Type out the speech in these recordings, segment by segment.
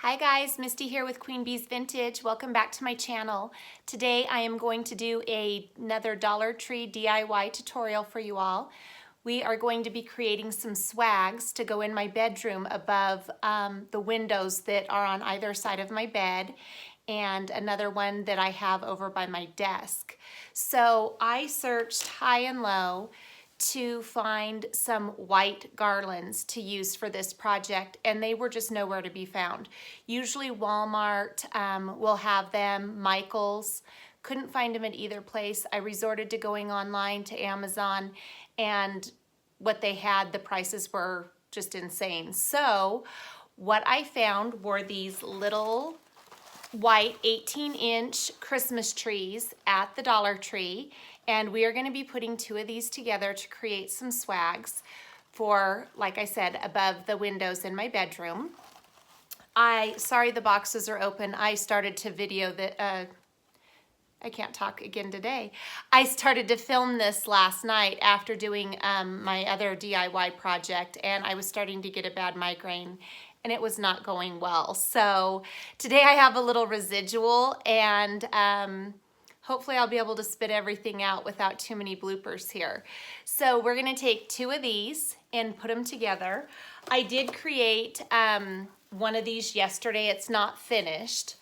Hi guys, Misty here with Queen Bee's Vintage. Welcome back to my channel. Today I am going to do another Dollar Tree DIY tutorial for you all. We are going to be creating some swags to go in my bedroom above the windows that are on either side of my bed, and another one that I have over by my desk. So I searched high and low to find some white garlands to use for this project, and they were just nowhere to be found. Usually Walmart will have them, Michael's. Couldn't find them at either place. I resorted to going online to Amazon, and what they had, the prices were just insane. So what I found were these little white 18-inch Christmas trees at the Dollar Tree, and we are going to be putting two of these together to create some swags for, like I said, above the windows in my bedroom. Sorry the boxes are open. I started to video that, I can't talk again today. I started to film this last night after doing my other DIY project, and I was starting to get a bad migraine, and it was not going well. So today I have a little residual, and hopefully I'll be able to spit everything out without too many bloopers here. So we're gonna take two of these and put them together. I did create one of these yesterday. It's not finished,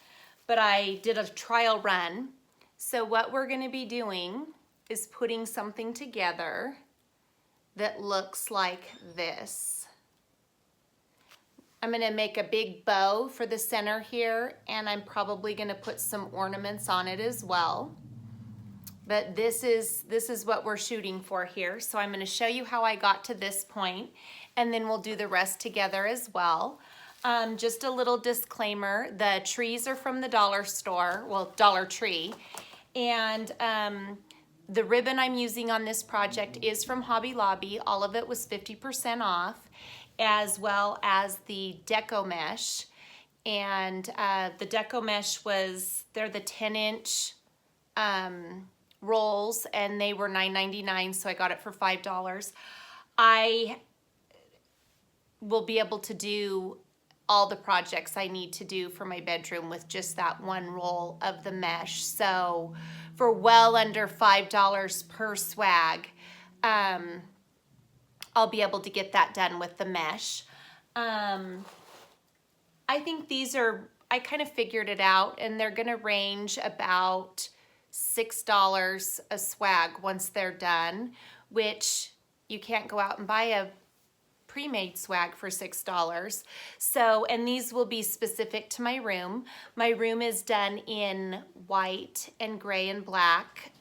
but I did a trial run. So what we're gonna be doing is putting something together that looks like this. I'm gonna make a big bow for the center here, and I'm probably gonna put some ornaments on it as well. But this is what we're shooting for here. So I'm gonna show you how I got to this point, and then we'll do the rest together as well. Just a little disclaimer, the trees are from the dollar store, well, Dollar Tree, and the ribbon I'm using on this project is from Hobby Lobby. All of it was 50% off, as well as the Deco mesh. And the Deco mesh they're the 10-inch rolls, and they were $9.99, so I got it for $5. I will be able to do all the projects I need to do for my bedroom with just that one roll of the mesh. So for well under $5 per swag, I'll be able to get that done with the mesh. I think I kind of figured it out, and they're gonna range about $6 a swag once they're done, which you can't go out and buy a pre-made swag for $6. So, and these will be specific to my room. My room is done in white and gray and black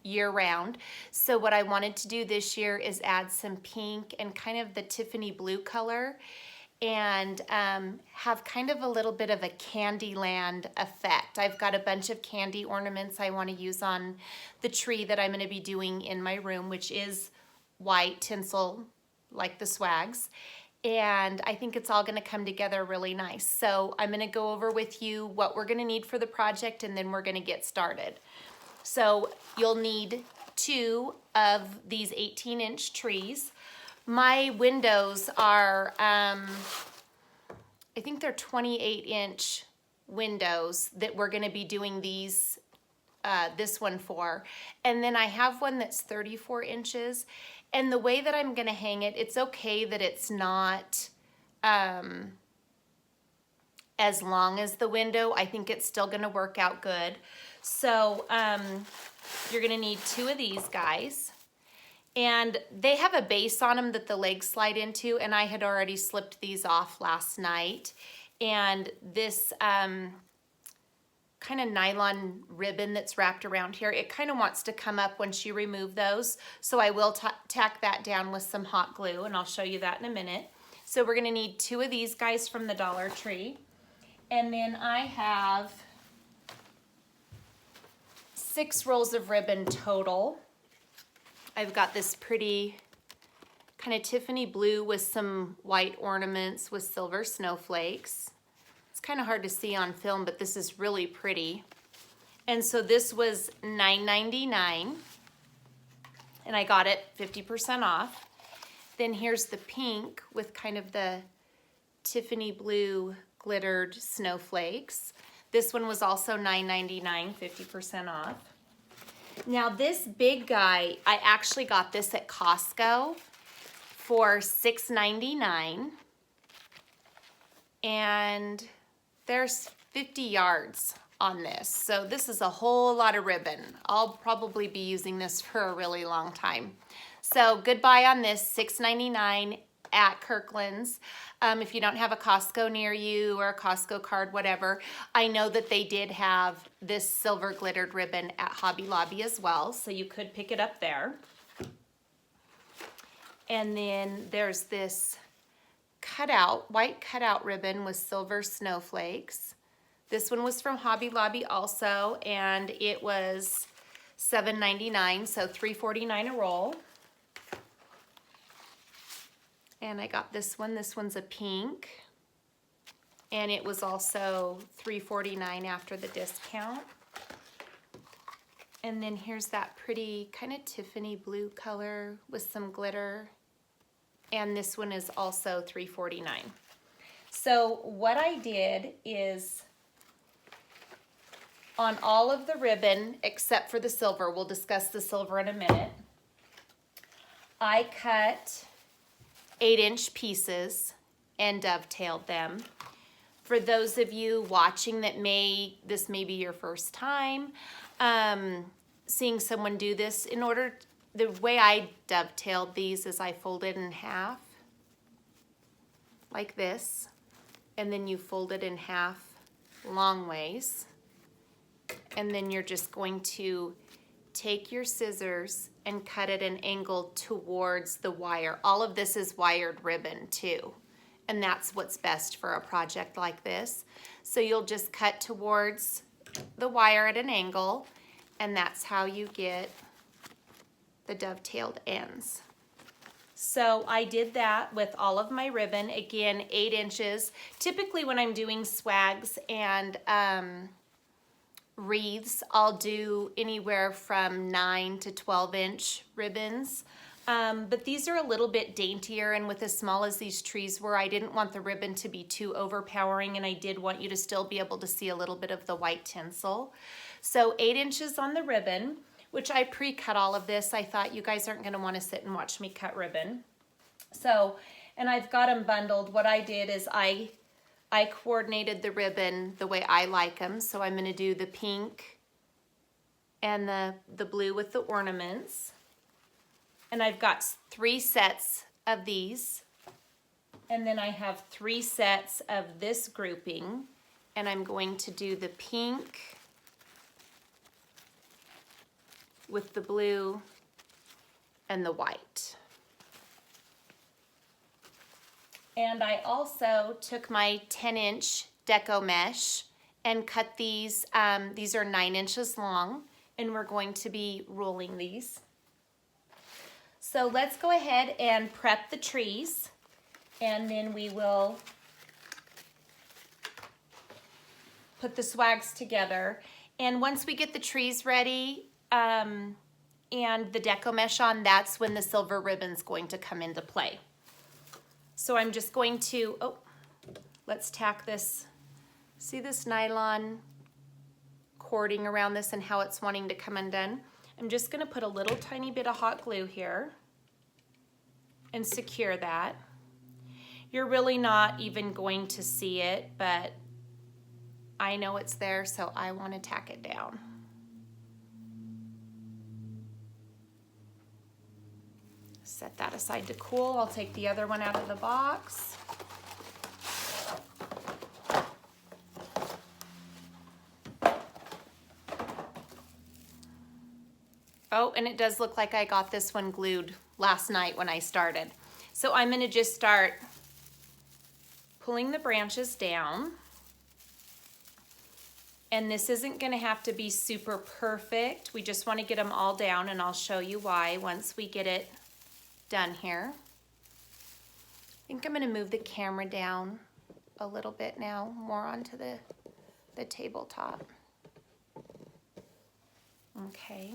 year round. So what I wanted to do this year is add some pink and kind of the Tiffany blue color, and have kind of a little bit of a Candyland effect. I've got a bunch of candy ornaments I want to use on the tree that I'm going to be doing in my room, which is white tinsel like the swags, and I think it's all going to come together really nice. So I'm going to go over with you what we're going to need for the project, and then we're going to get started. So you'll need two of these 18-inch trees. My windows are, I think they're 28-inch windows that we're gonna be doing this one for. And then I have one that's 34 inches. And the way that I'm gonna hang it, it's okay that it's not as long as the window. I think it's still gonna work out good. So you're gonna need two of these guys. And they have a base on them that the legs slide into, and I had already slipped these off last night. And this kind of nylon ribbon that's wrapped around here, it kind of wants to come up once you remove those. So I will tack that down with some hot glue, and I'll show you that in a minute. So we're gonna need two of these guys from the Dollar Tree. And then I have 6 rolls of ribbon total. I've got this pretty kind of Tiffany blue with some white ornaments with silver snowflakes. It's kind of hard to see on film, but this is really pretty. And so this was $9.99, and I got it 50% off. Then here's the pink with kind of the Tiffany blue glittered snowflakes. This one was also $9.99, 50% off. Now this big guy, I actually got this at Costco for $6.99. And there's 50 yards on this. So this is a whole lot of ribbon. I'll probably be using this for a really long time. So goodbye on this, $6.99 at Kirkland's. If you don't have a Costco near you or a Costco card, whatever, I know that they did have this silver glittered ribbon at Hobby Lobby as well, so you could pick it up there. And then there's this white cutout ribbon with silver snowflakes. This one was from Hobby Lobby also, and it was $7.99, so $3.49 a roll. And I got this one. This one's a pink. And it was also $3.49 after the discount. And then here's that pretty kind of Tiffany blue color with some glitter. And this one is also $3.49. So what I did is on all of the ribbon, except for the silver, we'll discuss the silver in a minute, I cut 8-inch pieces and dovetailed them. For those of you watching that this may be your first time seeing someone do this, the way I dovetailed these is I folded in half like this, and then you fold it in half long ways, and then you're just going to take your scissors and cut at an angle towards the wire. All of this is wired ribbon too, and that's what's best for a project like this. So you'll just cut towards the wire at an angle, and that's how you get the dovetailed ends. So I did that with all of my ribbon, again 8 inches. Typically when I'm doing swags and wreaths, I'll do anywhere from 9 to 12-inch ribbons. But these are a little bit daintier, and with as small as these trees were, I didn't want the ribbon to be too overpowering, and I did want you to still be able to see a little bit of the white tinsel. So 8 inches on the ribbon, which I pre-cut all of this. I thought you guys aren't gonna wanna sit and watch me cut ribbon. So, and I've got them bundled. What I did is I coordinated the ribbon the way I like them. So I'm gonna do the pink and the blue with the ornaments. And I've got 3 sets of these. And then I have 3 sets of this grouping. And I'm going to do the pink with the blue and the white. And I also took my 10-inch deco mesh and cut these. These are 9 inches long, and we're going to be rolling these. So let's go ahead and prep the trees, and then we will put the swags together. And once we get the trees ready and the deco mesh on, that's when the silver ribbon's going to come into play. So I'm just going to, let's tack this. See this nylon cording around this and how it's wanting to come undone? I'm just gonna put a little tiny bit of hot glue here and secure that. You're really not even going to see it, but I know it's there, so I wanna tack it down. Set that aside to cool. I'll take the other one out of the box. Oh, and it does look like I got this one glued last night when I started. So I'm gonna just start pulling the branches down. And this isn't gonna have to be super perfect. We just wanna get them all down, and I'll show you why once we get it done here. I think I'm gonna move the camera down a little bit now, more onto the tabletop. Okay,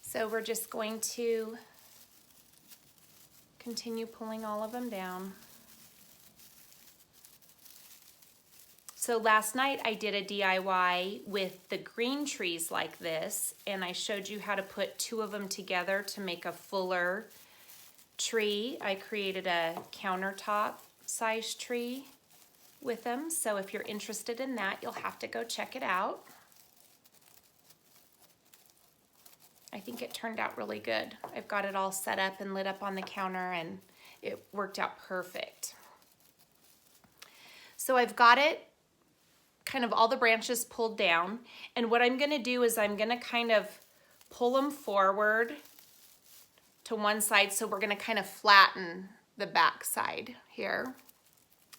so we're just going to continue pulling all of them down. So last night I did a DIY with the green trees like this, and I showed you how to put 2 of them together to make a fuller tree. I created a countertop size tree with them. So if you're interested in that, you'll have to go check it out. I think it turned out really good. I've got it all set up and lit up on the counter, and it worked out perfect. So I've got it kind of all the branches pulled down, and what I'm gonna do is I'm gonna kind of pull them forward to one side, so we're gonna kind of flatten the back side here.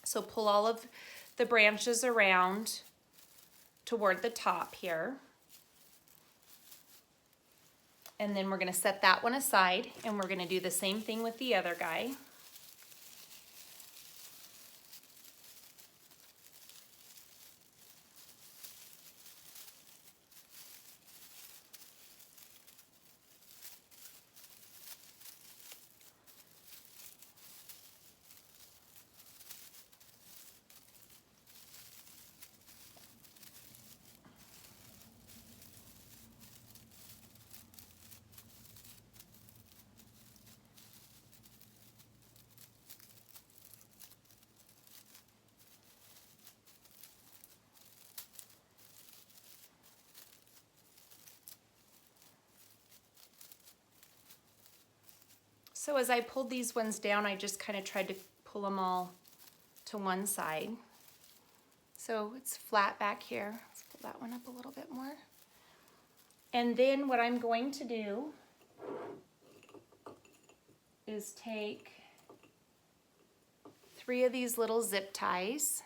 So pull all of the branches around toward the top here. And then we're gonna set that one aside, and we're gonna do the same thing with the other guy. So as I pulled these ones down, I just kind of tried to pull them all to one side. So it's flat back here. Let's pull that one up a little bit more. And then what I'm going to do is take 3 of these little zip ties.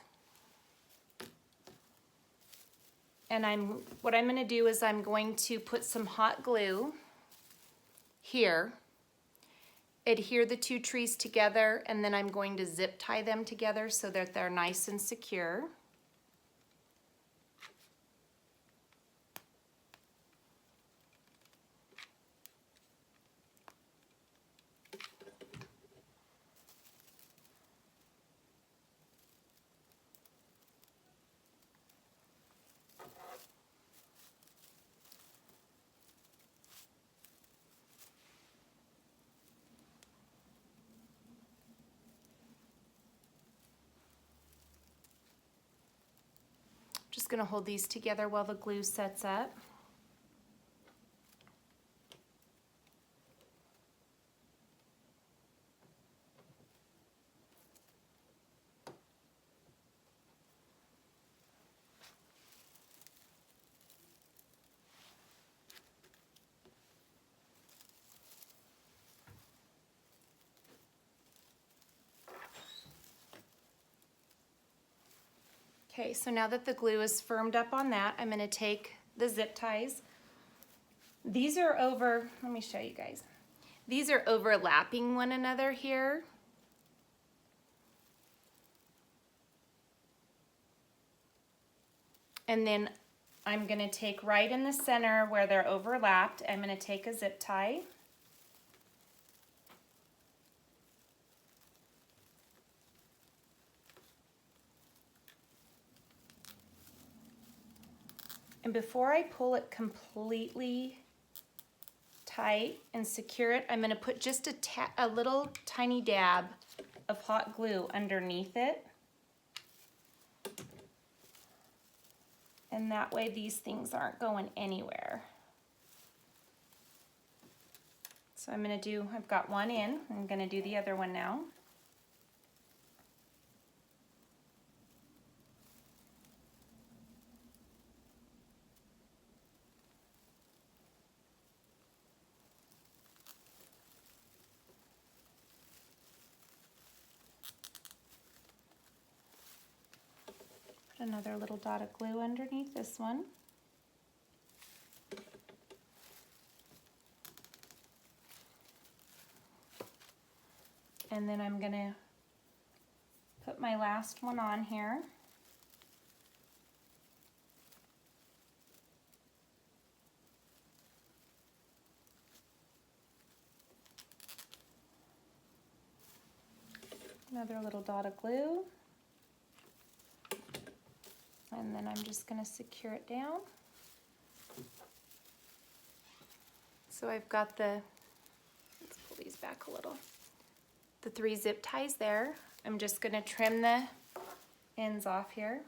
And what I'm going to do is I'm going to put some hot glue here, adhere the 2 trees together, and then I'm going to zip tie them together so that they're nice and secure. Just going to hold these together while the glue sets up. Okay, so now that the glue is firmed up on that, I'm going to take the zip ties. These are let me show you guys. These are overlapping one another here. And then I'm going to take right in the center where they're overlapped, I'm going to take a zip tie. And before I pull it completely tight and secure it, I'm going to put just a little tiny dab of hot glue underneath it. And that way these things aren't going anywhere. So I've got one in, I'm going to do the other one now. Another little dot of glue underneath this one. And then I'm going to put my last one on here. Another little dot of glue. And then I'm just going to secure it down. So I've got the, let's pull these back a little, the 3 zip ties there. I'm just going to trim the ends off here.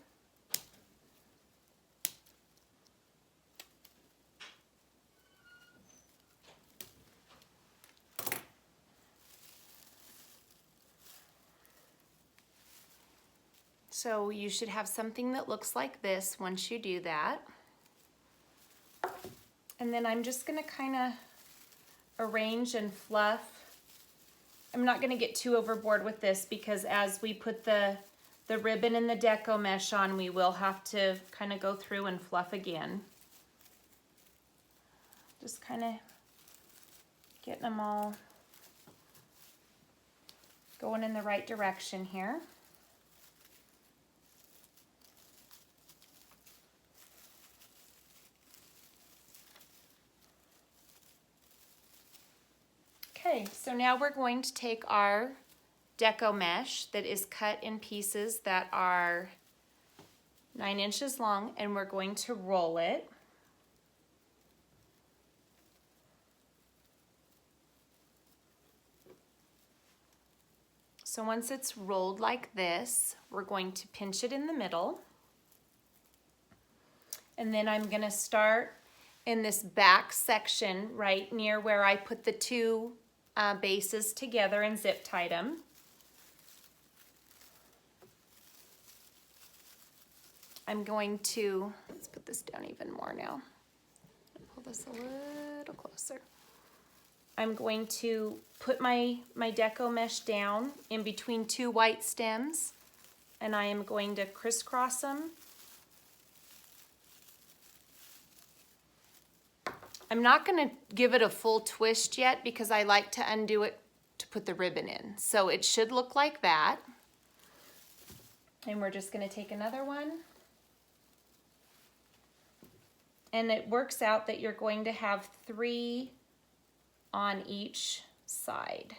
So you should have something that looks like this once you do that. And then I'm just gonna kind of arrange and fluff. I'm not gonna get too overboard with this because as we put the ribbon and the deco mesh on, we will have to kind of go through and fluff again. Just kind of getting them all going in the right direction here. Okay, so now we're going to take our deco mesh that is cut in pieces that are 9 inches long, and we're going to roll it. So once it's rolled like this, we're going to pinch it in the middle. And then I'm going to start in this back section right near where I put the 2 bases together and zip tied them. I'm going to, let's put this down even more now. Pull this a little closer. I'm going to put my deco mesh down in between 2 white stems, and I am going to crisscross them. I'm not going to give it a full twist yet because I like to undo it to put the ribbon in. So it should look like that. And we're just going to take another one. And it works out that you're going to have 3 on each side.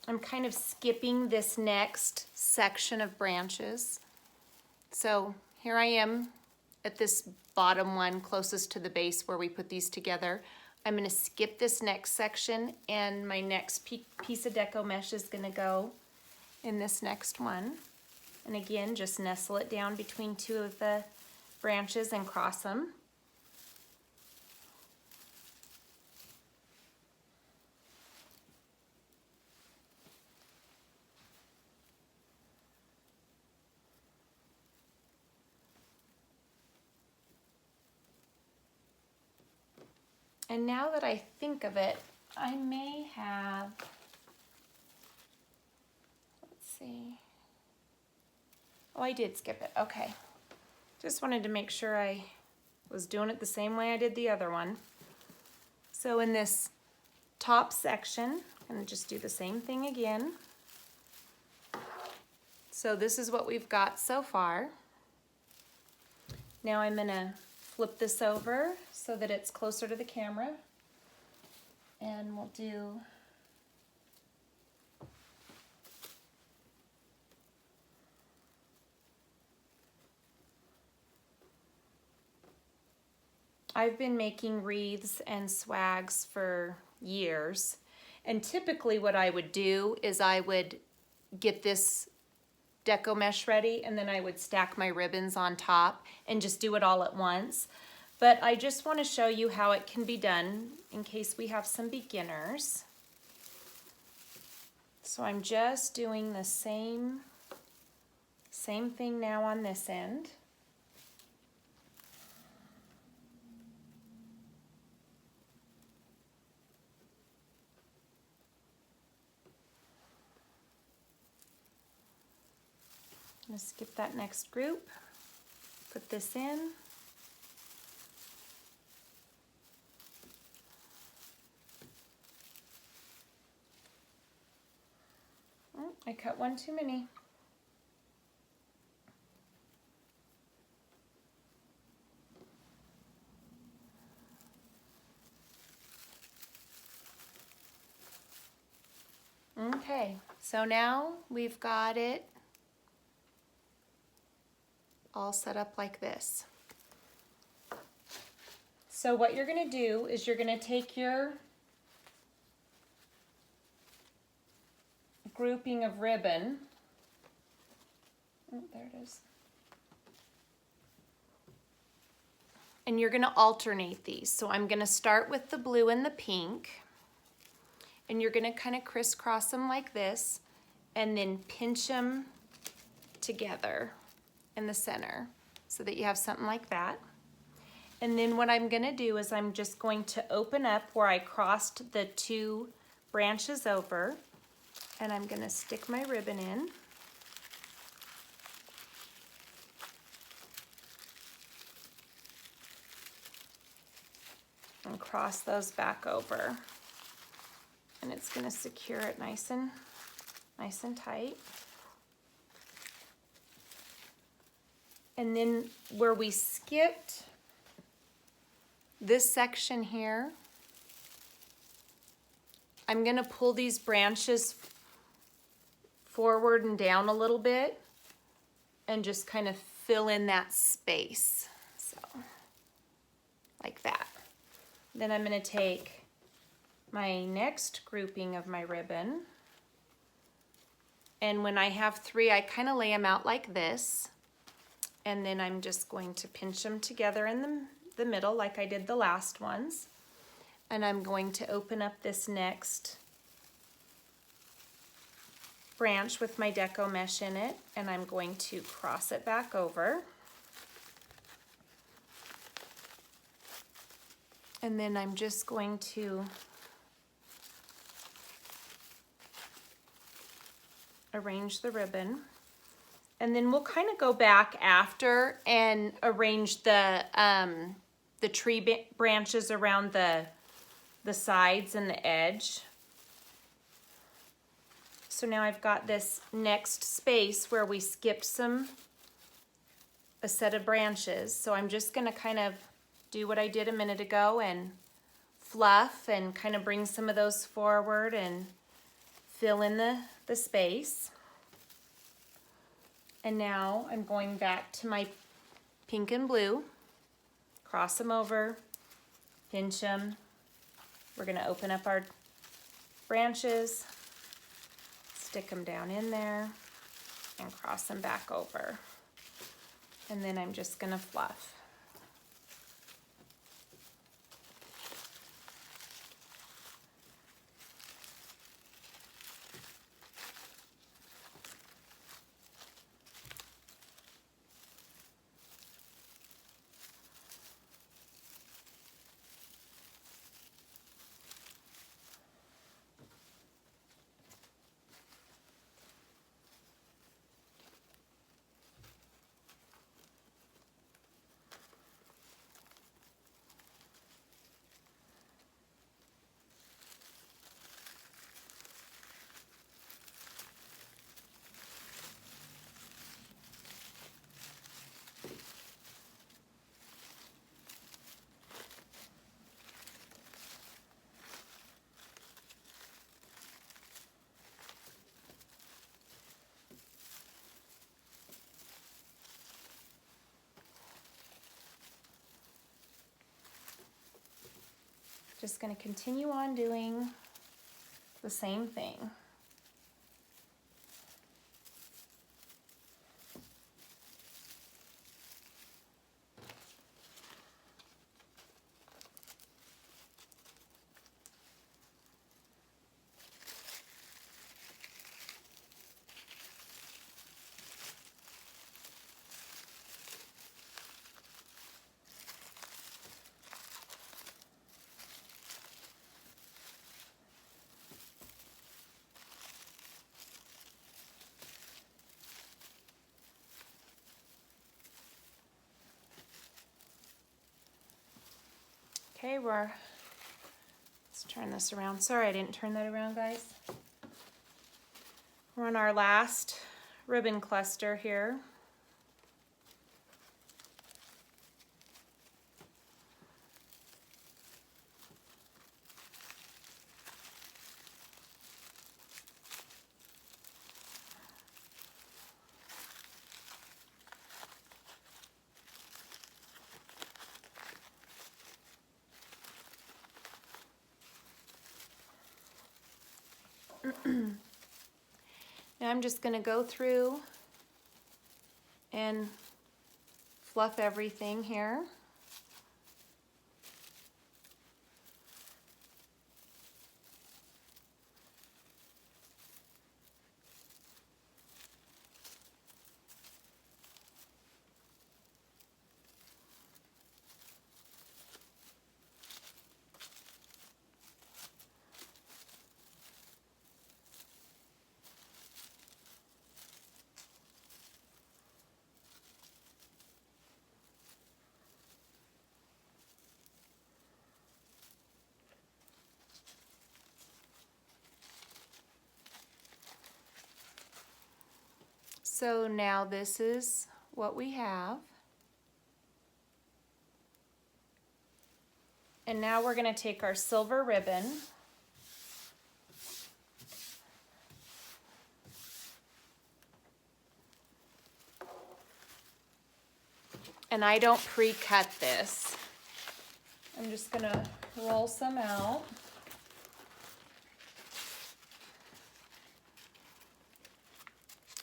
I'm kind of skipping this next section of branches. So here I am at this bottom one closest to the base where we put these together. I'm going to skip this next section, and my next piece of deco mesh is going to go in this next one. And again, just nestle it down between 2 of the branches and cross them. And now that I think of it, I may have, let's see. Oh, I did skip it. Okay. Just wanted to make sure I was doing it the same way I did the other one. So in this top section, I'm going to just do the same thing again. So this is what we've got so far. Now I'm going to flip this over so that it's closer to the camera. And we'll do I've been making wreaths and swags for years, and typically what I would do is I would get this deco mesh ready and then I would stack my ribbons on top and just do it all at once. But I just want to show you how it can be done in case we have some beginners. So I'm just doing the same thing now on this end. I'm going to skip that next group, put this in. Oh, I cut one too many. Okay. Okay, so now we've got it all set up like this. So what you're going to do is you're going to take your grouping of ribbon. Oh, there it is. And you're going to alternate these. So I'm going to start with the blue and the pink. And you're going to kind of crisscross them like this and then pinch them together in the center so that you have something like that. And then what I'm going to do is I'm just going to open up where I crossed the two branches over, and I'm going to stick my ribbon in. And cross those back over. And it's going to secure it nice and tight. And then where we skipped this section here, I'm going to pull these branches forward and down a little bit and just kind of fill in that space. So, like that. Then I'm going to take my next grouping of my ribbon, and when I have three, I kind of lay them out like this, and then I'm just going to pinch them together in the middle like I did the last ones. And I'm going to open up this next branch with my deco mesh in it, and I'm going to cross it back over. And then I'm just going to arrange the ribbon. And then we'll kind of go back after and arrange the tree branches around the sides and the edge. So now I've got this next space where we skipped a set of branches. So I'm just going to kind of do what I did a minute ago and fluff and kind of bring some of those forward and fill in the space. And now I'm going back to my pink and blue, cross them over, pinch them. We're going to open up our branches, stick them down in there, and cross them back over. And then I'm just going to fluff. Just going to continue on doing the same thing. Okay, let's turn this around. Sorry I didn't turn that around, guys. We're on our last ribbon cluster here. Now I'm just going to go through and fluff everything here. So now this is what we have. And now we're going to take our silver ribbon and I don't pre-cut this. I'm just going to roll some out.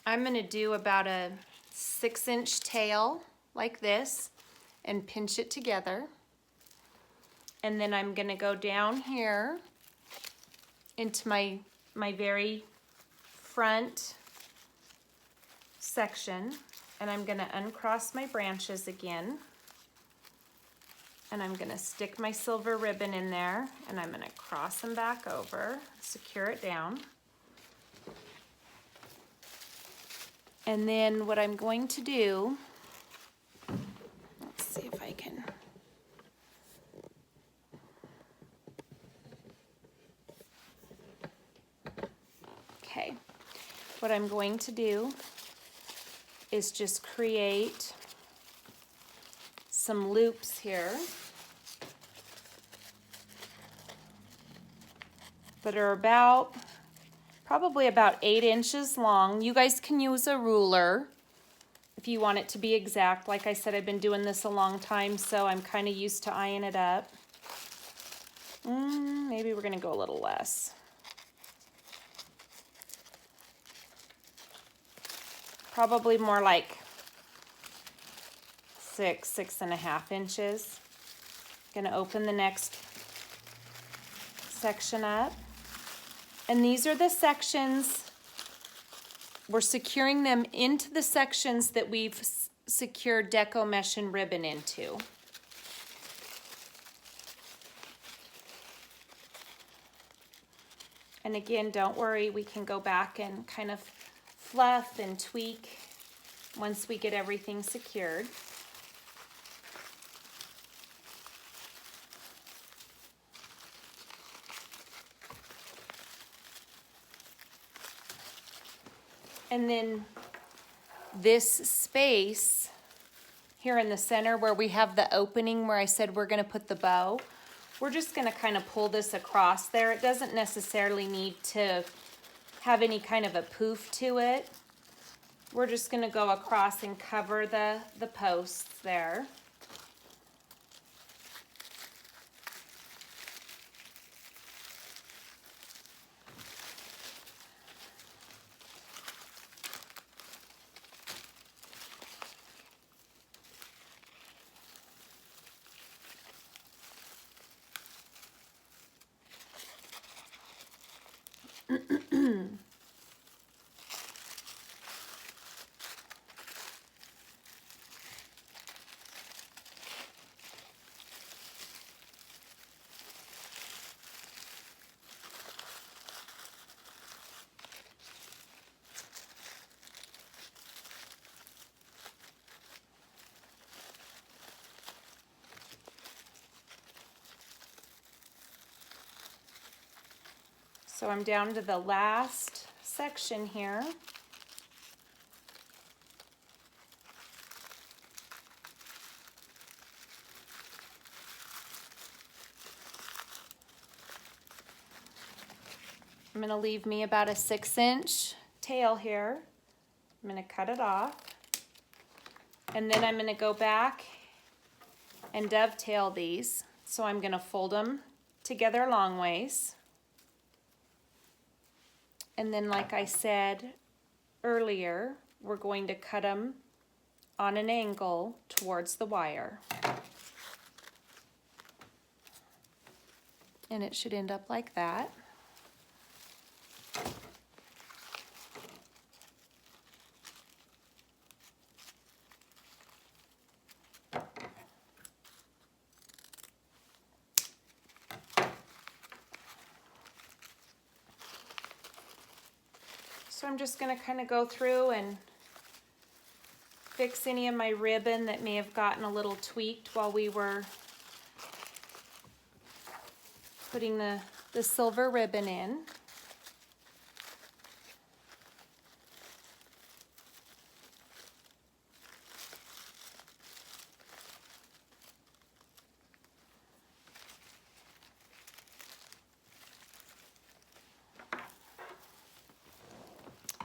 I'm going to do about a 6-inch tail like this and pinch it together. And then I'm going to go down here into my very front section, and I'm going to uncross my branches again. And I'm going to stick my silver ribbon in there, and I'm going to cross them back over, secure it down. And then what I'm going to do, let's see if I can. Okay, what I'm going to do is just create some loops here that are probably about 8 inches long. You guys can use a ruler if you want it to be exact. Like I said, I've been doing this a long time, so I'm kind of used to eyeing it up. Maybe we're going to go a little less. Probably more like 6.5 inches. Going to open the next section up. And these are the sections, we're securing them into the sections that we've secured deco mesh and ribbon into. And again, don't worry, we can go back and kind of fluff and tweak once we get everything secured. And then this space here in the center where we have the opening where I said we're going to put the bow, we're just going to kind of pull this across there. It doesn't necessarily need to have any kind of a poof to it. We're just going to go across and cover the posts there. So I'm down to the last section here. I'm going to leave me about a 6-inch tail here. I'm going to cut it off. And then I'm going to go back and dovetail these. So I'm going to fold them together long ways. And then, like I said earlier, we're going to cut them on an angle towards the wire. And it should end up like that. So I'm just going to kind of go through and fix any of my ribbon that may have gotten a little tweaked while we were putting the silver ribbon in.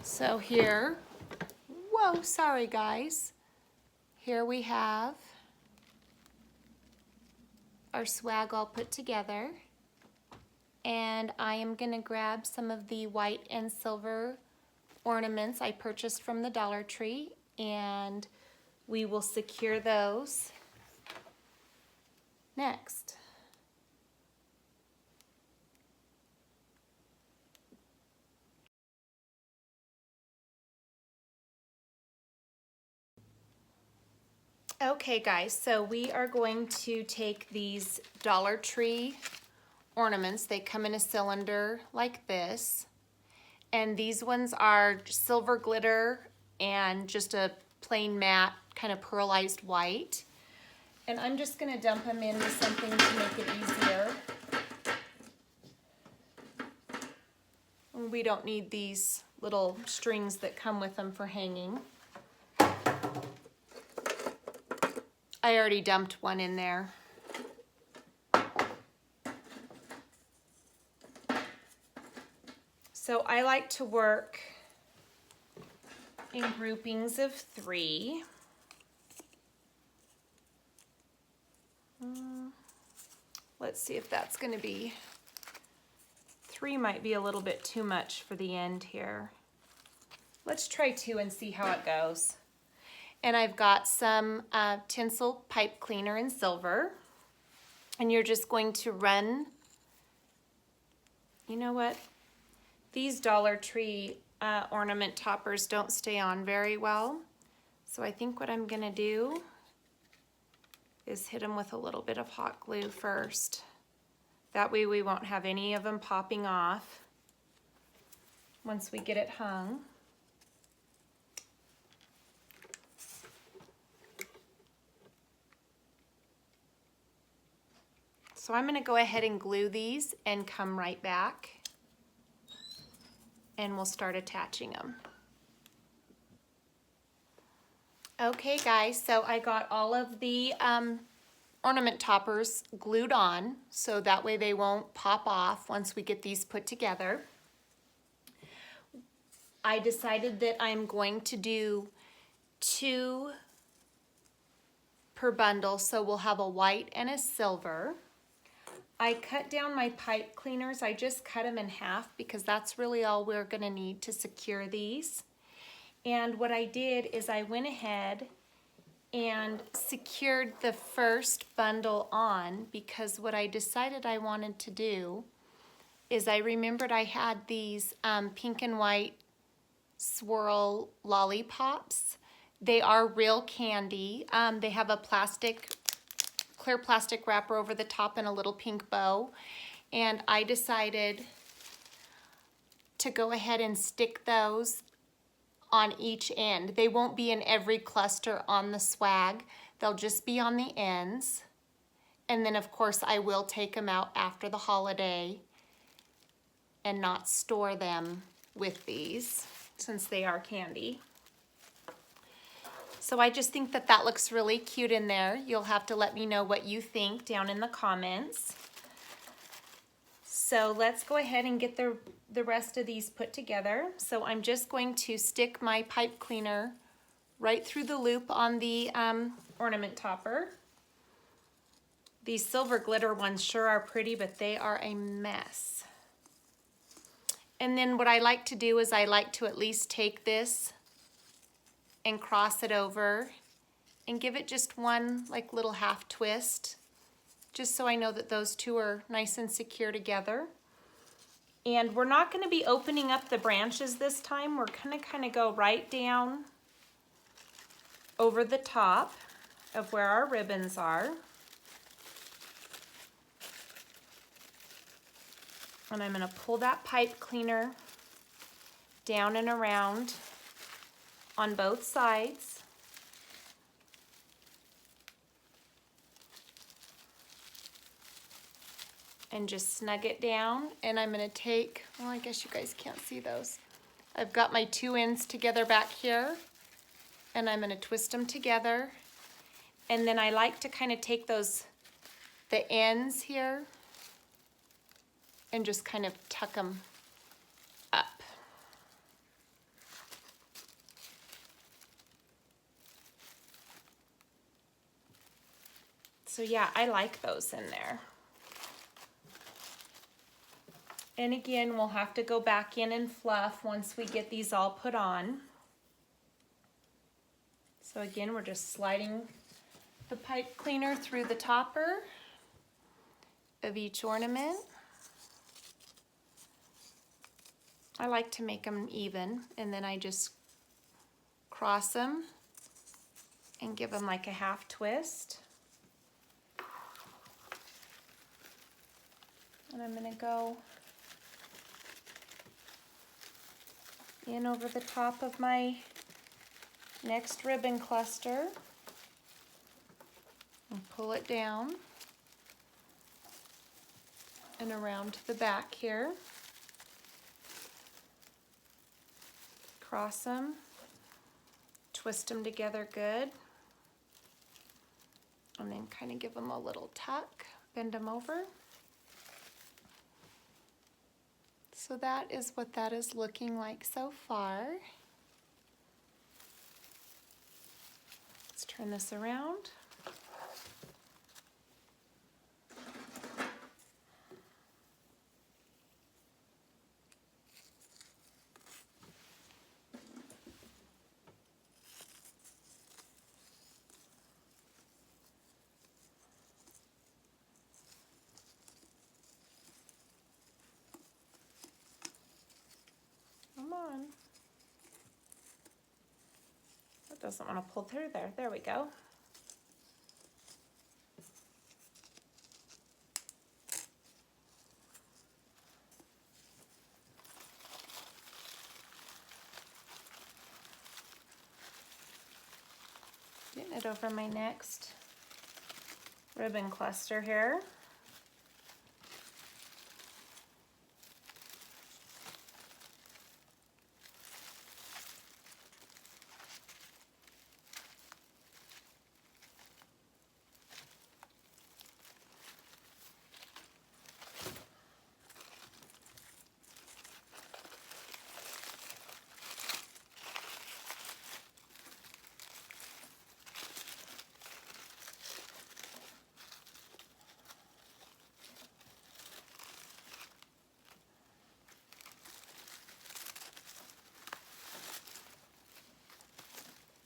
So here, whoa, sorry guys. Here we have our swag all put together. And I am gonna grab some of the white and silver ornaments I purchased from the Dollar Tree, and we will secure those next. Okay guys, so we are going to take these Dollar Tree ornaments. They come in a cylinder like this. And these ones are silver glitter and just a plain matte kind of pearlized white. And I'm just gonna dump them into something to make it easier. We don't need these little strings that come with them for hanging. I already dumped one in there. So I like to work in groupings of 3. Let's see if that's going to be, 3 might be a little bit too much for the end here. Let's try 2 and see how it goes. And I've got some tinsel pipe cleaner in silver. And you're just going to run, you know what? These Dollar Tree ornament toppers don't stay on very well. So I think what I'm gonna do is hit them with a little bit of hot glue first. That way we won't have any of them popping off once we get it hung. So I'm gonna go ahead and glue these and come right back, and we'll start attaching them. Okay guys, so I got all of the ornament toppers glued on, so that way they won't pop off once we get these put together. I decided that I'm going to do 2 per bundle, so we'll have a white and a silver. I cut down my pipe cleaners. I just cut them in half because that's really all we're gonna need to secure these. And what I did is I went ahead and secured the first bundle on, because what I decided I wanted to do is I remembered I had these pink and white swirl lollipops. They are real candy. They have a clear plastic wrapper over the top and a little pink bow. And I decided to go ahead and stick those on each end. They won't be in every cluster on the swag. They'll just be on the ends. And then of course I will take them out after the holiday and not store them with these, since they are candy. So I just think that that looks really cute in there. You'll have to let me know what you think down in the comments. So let's go ahead and get the rest of these put together. So I'm just going to stick my pipe cleaner right through the loop on the ornament topper. These silver glitter ones sure are pretty, but they are a mess. And then what I like to do is I like to at least take this and cross it over and give it just one like little half twist, just so I know that those two are nice and secure together. And we're not going to be opening up the branches this time. We're going to kind of go right down over the top of where our ribbons are. And I'm going to pull that pipe cleaner down and around on both sides. And just snug it down. And I'm going to take, well, I guess you guys can't see those. I've got my two ends together back here, and I'm going to twist them together. And then I like to kind of take the ends here and just kind of tuck them up. So yeah, I like those in there. And again, we'll have to go back in and fluff once we get these all put on. So again, we're just sliding the pipe cleaner through the topper of each ornament. I like to make them even, and then I just cross them and give them like a half twist. And I'm going to go in over the top of my next ribbon cluster and pull it down and around to the back here. Cross them, twist them together good, and then kind of give them a little tuck, bend them over. So that is what that is looking like so far. Let's turn this around. Come on. That doesn't want to pull through there. There we go. Getting it over my next ribbon cluster here.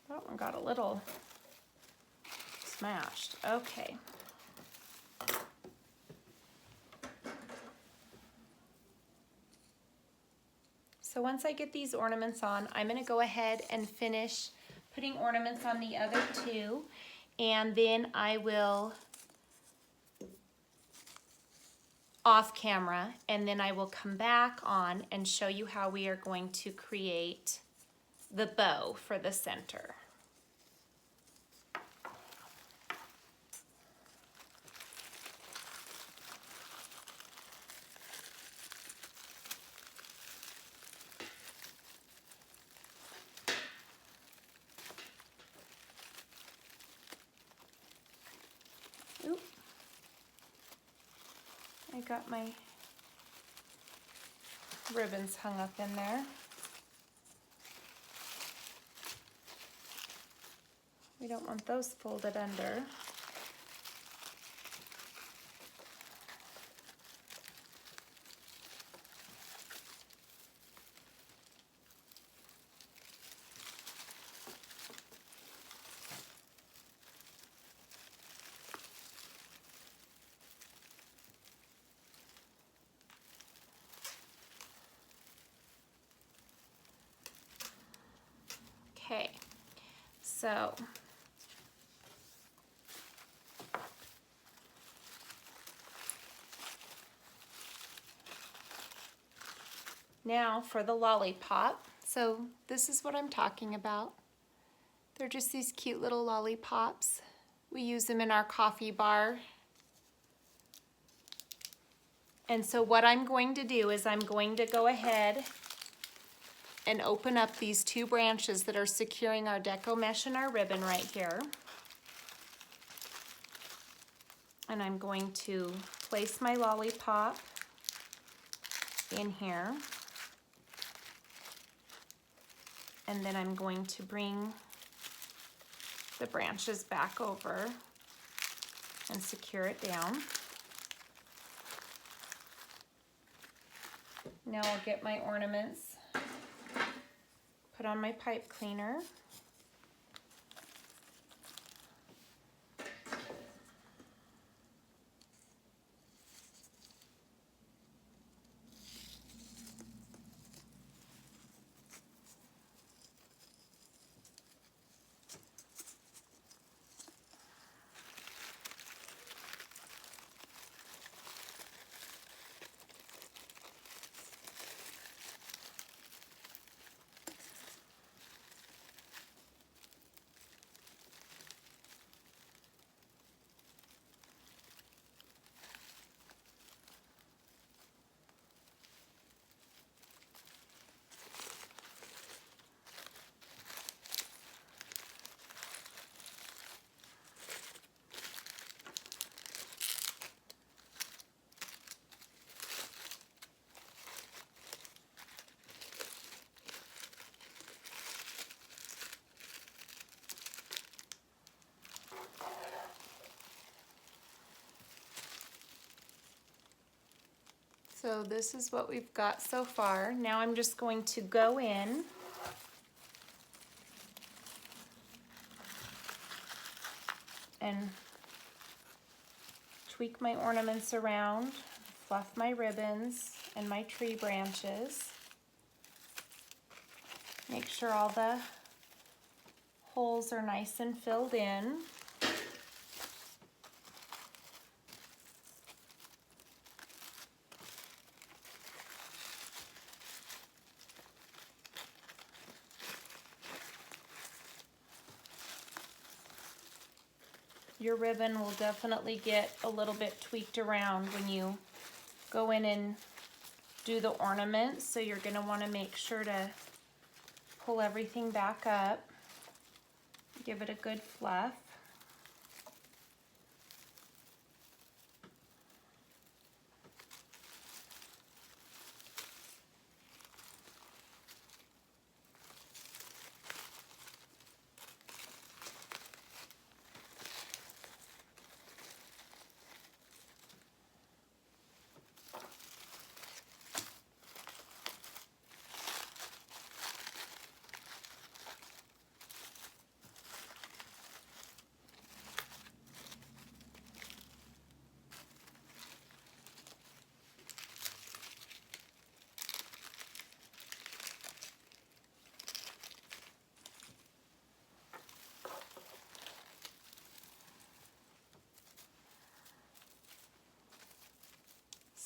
That one got a little smashed. Okay. So once I get these ornaments on, I'm going to go ahead and finish putting ornaments on the other two, and then I will off camera, and then I will come back on and show you how we are going to create the bow for the center. Oop. I got my ribbons hung up in there. We don't want those folded under. So now for the lollipop. So this is what I'm talking about. They're just these cute little lollipops. We use them in our coffee bar. And so what I'm going to do is I'm going to go ahead and open up these two branches that are securing our deco mesh and our ribbon right here. And I'm going to place my lollipop in here. And then I'm going to bring the branches back over and secure it down. Now I'll get my ornaments, put on my pipe cleaner. So this is what we've got so far. Now I'm just going to go in and tweak my ornaments around, fluff my ribbons and my tree branches. Make sure all the holes are nice and filled in. Your ribbon will definitely get a little bit tweaked around when you go in and do the ornaments, so you're going to want to make sure to pull everything back up, give it a good fluff.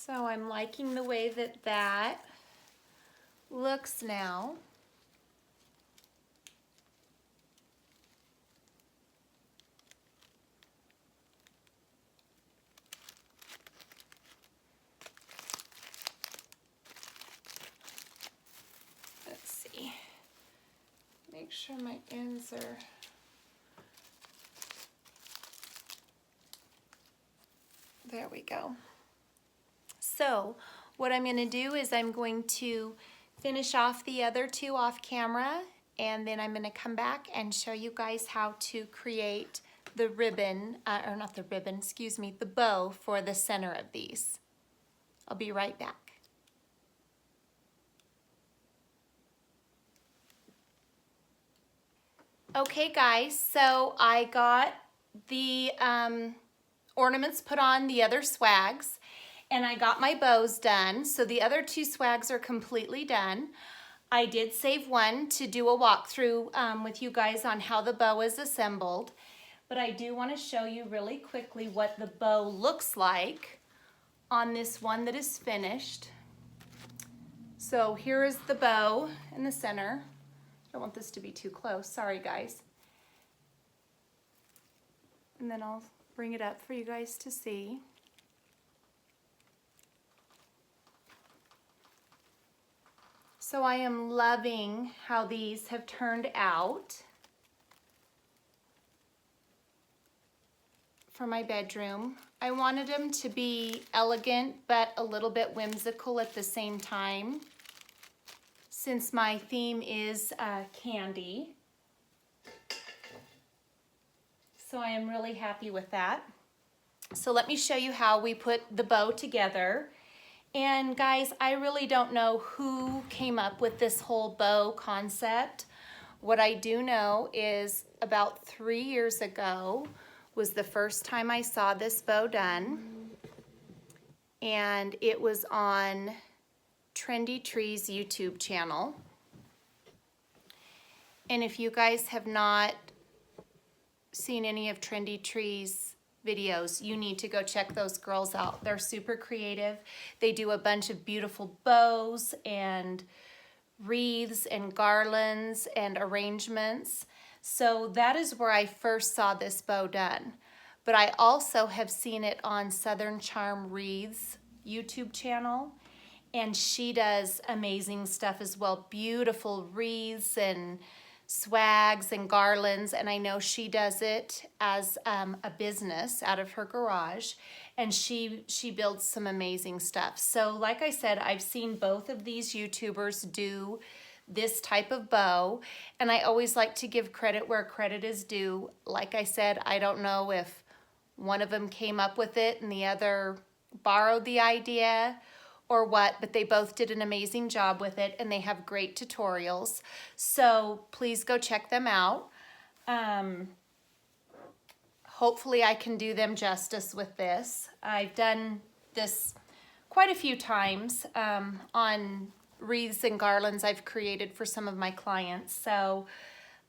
So I'm liking the way that that looks now. Let's see. Make sure my ends are there. We go. So what I'm going to do is I'm going to finish off the other two off camera, and then I'm going to come back and show you guys how to create the ribbon, or not the ribbon, excuse me, the bow for the center of these. I'll be right back. Okay guys, so I got the ornaments put on the other swags, and I got my bows done. So the other two swags are completely done. I did save one to do a walkthrough with you guys on how the bow is assembled, but I do want to show you really quickly what the bow looks like on this one that is finished. So here is the bow in the center. I don't want this to be too close, sorry guys. And then I'll bring it up for you guys to see. So I am loving how these have turned out for my bedroom. I wanted them to be elegant but a little bit whimsical at the same time, since my theme is candy. So I am really happy with that. So let me show you how we put the bow together. And guys, I really don't know who came up with this whole bow concept. What I do know is about 3 years ago was the first time I saw this bow done. And it was on Trendy Tree's YouTube channel. And if you guys have not seen any of Trendy Tree's videos, you need to go check those girls out. They're super creative. They do a bunch of beautiful bows and wreaths and garlands and arrangements. So that is where I first saw this bow done. But I also have seen it on Southern Charm Wreaths YouTube channel, and she does amazing stuff as well. Beautiful wreaths and swags and garlands, and I know she does it as a business out of her garage, and she builds some amazing stuff. So like I said, I've seen both of these YouTubers do this type of bow, and I always like to give credit where credit is due. Like I said, I don't know if one of them came up with it and the other borrowed the idea or what, but they both did an amazing job with it, and they have great tutorials. So please go check them out. Hopefully I can do them justice with this. I've done this quite a few times on wreaths and garlands I've created for some of my clients. So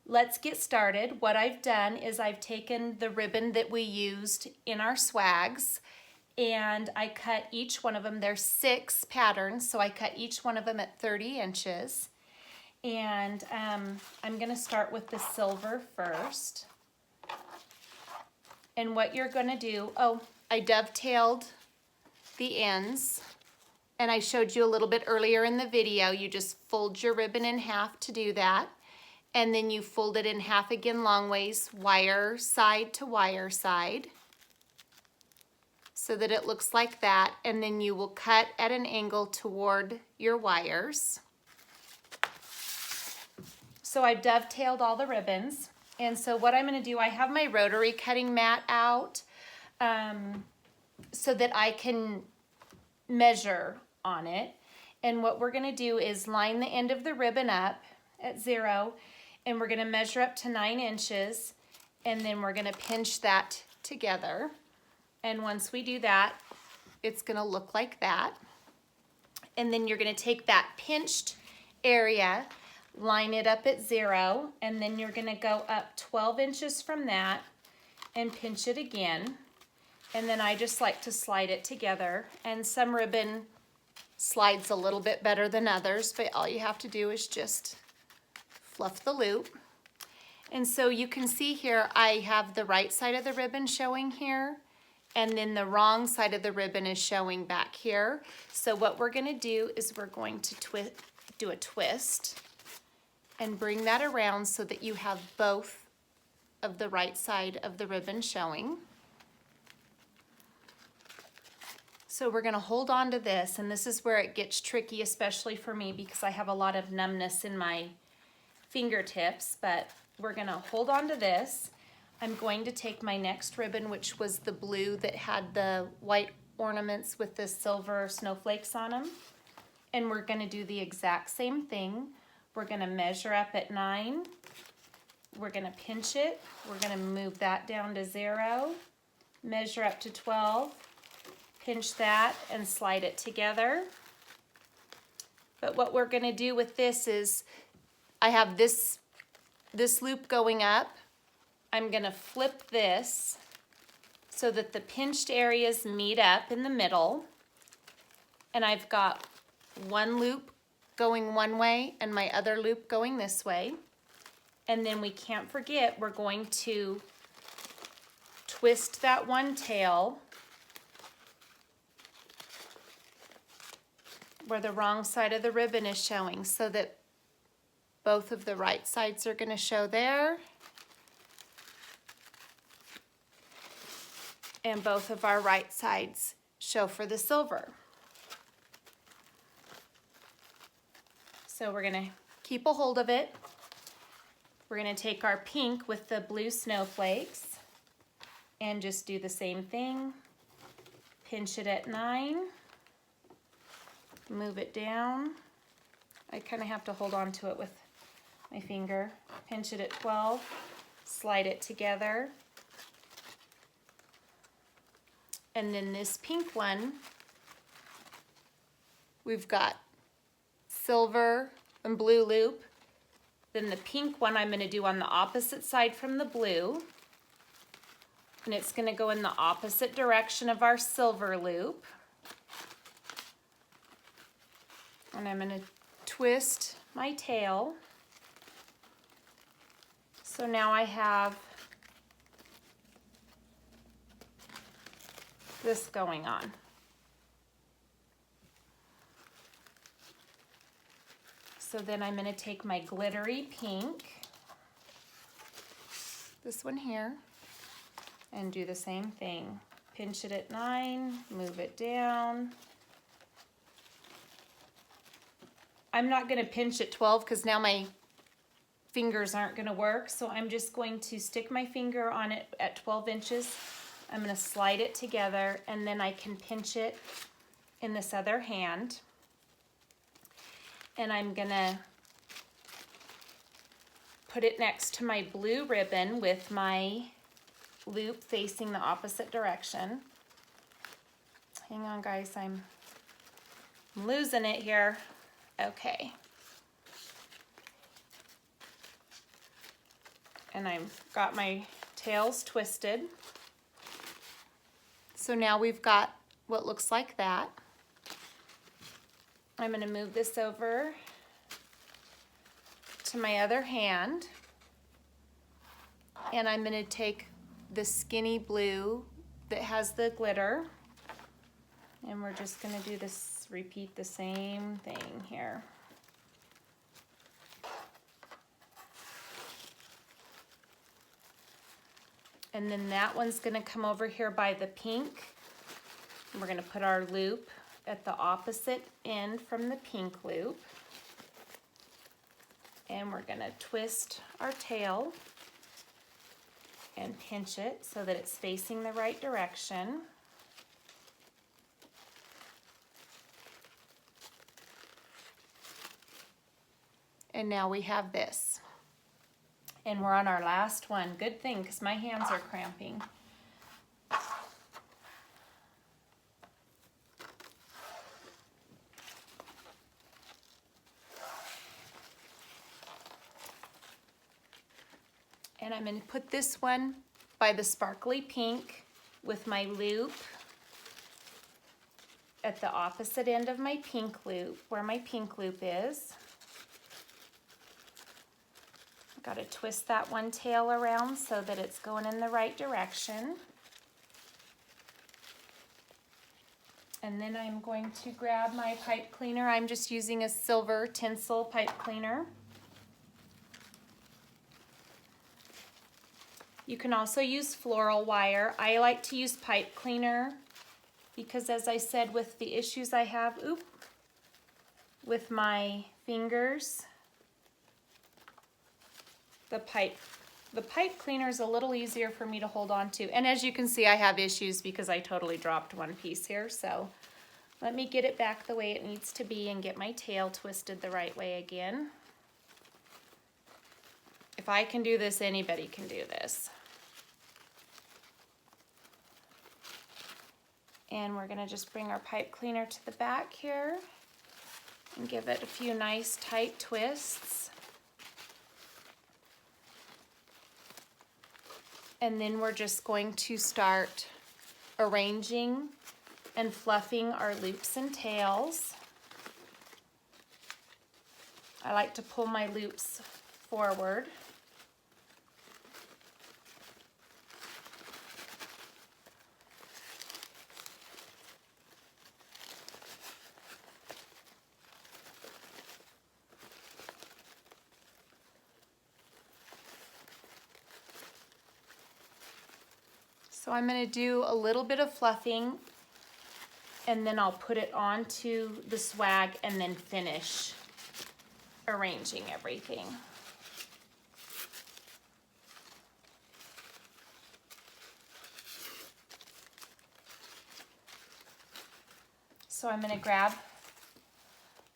let's get started. What I've done is I've taken the ribbon that we used in our swags, and I cut each one of them. There's 6 patterns, so I cut each one of them at 30 inches. And I'm gonna start with the silver first. And what you're gonna do, I dovetailed the ends, and I showed you a little bit earlier in the video. You just fold your ribbon in half to do that, and then you fold it in half again long ways, wire side to wire side, so that it looks like that, and then you will cut at an angle toward your wires. So I've dovetailed all the ribbons, and so what I'm gonna do, I have my rotary cutting mat out so that I can measure on it. And what we're gonna do is line the end of the ribbon up at 0, and we're gonna measure up to 9 inches, and then we're gonna pinch that together. And once we do that, it's gonna look like that. And then you're gonna take that pinched area, line it up at 0, and then you're gonna go up 12 inches from that and pinch it again. And then I just like to slide it together. And some ribbon slides a little bit better than others, but all you have to do is just fluff the loop. And so you can see here, I have the right side of the ribbon showing here, and then the wrong side of the ribbon is showing back here. So what we're gonna do is we're going to do a twist and bring that around so that you have both of the right side of the ribbon showing. So we're gonna hold on to this, and this is where it gets tricky, especially for me because I have a lot of numbness in my fingertips, but we're gonna hold on to this. I'm going to take my next ribbon, which was the blue that had the white ornaments with the silver snowflakes on them, and we're gonna do the exact same thing. We're gonna measure up at 9, we're gonna pinch it, we're gonna move that down to 0, measure up to 12, pinch that and slide it together. But what we're gonna do with this is, I have this loop going up. I'm gonna flip this so that the pinched areas meet up in the middle. And I've got one loop going one way and my other loop going this way. And then we can't forget, we're going to twist that one tail where the wrong side of the ribbon is showing, so that both of the right sides are going to show there. And both of our right sides show for the silver. So we're going to keep a hold of it. We're going to take our pink with the blue snowflakes and just do the same thing. Pinch it at 9. Move it down. I kind of have to hold on to it with my finger. Pinch it at 12. Slide it together. And then this pink one, we've got silver and blue loop. Then the pink one I'm going to do on the opposite side from the blue. And it's going to go in the opposite direction of our silver loop. And I'm going to twist my tail. So now I have this going on. So then I'm going to take my glittery pink, this one here, and do the same thing. Pinch it at 9, move it down. I'm not going to pinch at 12 because now my fingers aren't going to work, so I'm just going to stick my finger on it at 12 inches. I'm going to slide it together, and then I can pinch it in this other hand. And I'm going to put it next to my blue ribbon with my loop facing the opposite direction. Hang on, guys, I'm losing it here. Okay. And I've got my tails twisted. So now we've got what looks like that. I'm going to move this over to my other hand. And I'm going to take the skinny blue that has the glitter. And we're just going to do this, repeat the same thing here. And then that one's going to come over here by the pink. And we're going to put our loop at the opposite end from the pink loop. And we're going to twist our tail and pinch it so that it's facing the right direction. And now we have this. And we're on our last one. Good thing, because my hands are cramping. And I'm going to put this one by the sparkly pink with my loop at the opposite end of my pink loop, where my pink loop is. Got to twist that one tail around so that it's going in the right direction. And then I'm going to grab my pipe cleaner. I'm just using a silver tinsel pipe cleaner. You can also use floral wire. I like to use pipe cleaner because, as I said, with the issues I have, with my fingers, the pipe cleaner is a little easier for me to hold on to. And as you can see, I have issues because I totally dropped one piece here. So let me get it back the way it needs to be and get my tail twisted the right way again. If I can do this, anybody can do this. And we're going to just bring our pipe cleaner to the back here and give it a few nice tight twists. And then we're just going to start arranging and fluffing our loops and tails. I like to pull my loops forward. So I'm going to do a little bit of fluffing, and then I'll put it onto the swag and then finish arranging everything. So I'm going to grab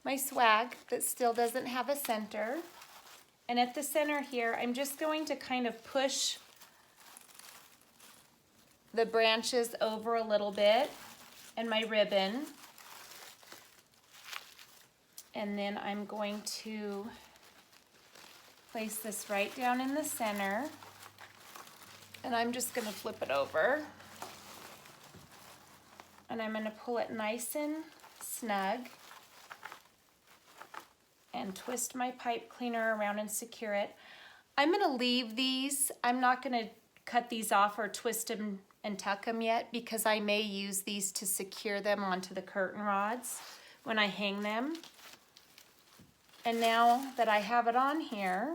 my swag that still doesn't have a center, and at the center here I'm just going to kind of push the branches over a little bit and my ribbon, and then I'm going to place this right down in the center, and I'm just going to flip it over, and I'm going to pull it nice and snug and twist my pipe cleaner around and secure it. I'm going to leave these. I'm not going to cut these off or twist them and tuck them yet, because I may use these to secure them onto the curtain rods when I hang them. And now that I have it on here,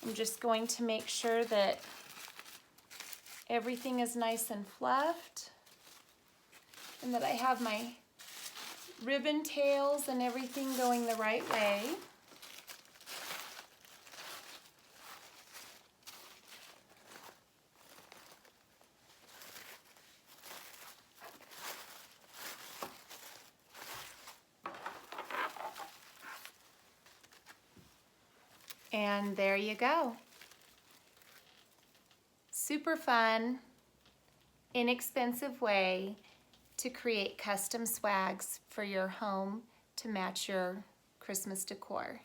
I'm just going to make sure that everything is nice and fluffed, and that I have my ribbon tails and everything going the right way. And there you go. Super fun, inexpensive way to create custom swags for your home to match your Christmas decor.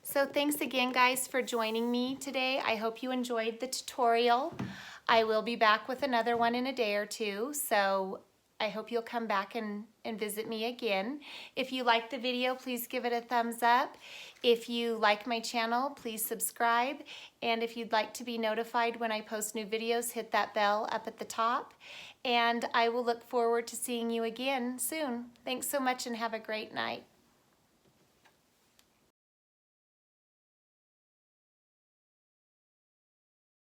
So thanks again, guys, for joining me today. I hope you enjoyed the tutorial. I will be back with another one in a day or two, so I hope you'll come back and visit me again. If you liked the video, please give it a thumbs up. If you like my channel, please subscribe. And if you'd like to be notified when I post new videos, hit that bell up at the top. And I will look forward to seeing you again soon. Thanks so much and have a great night.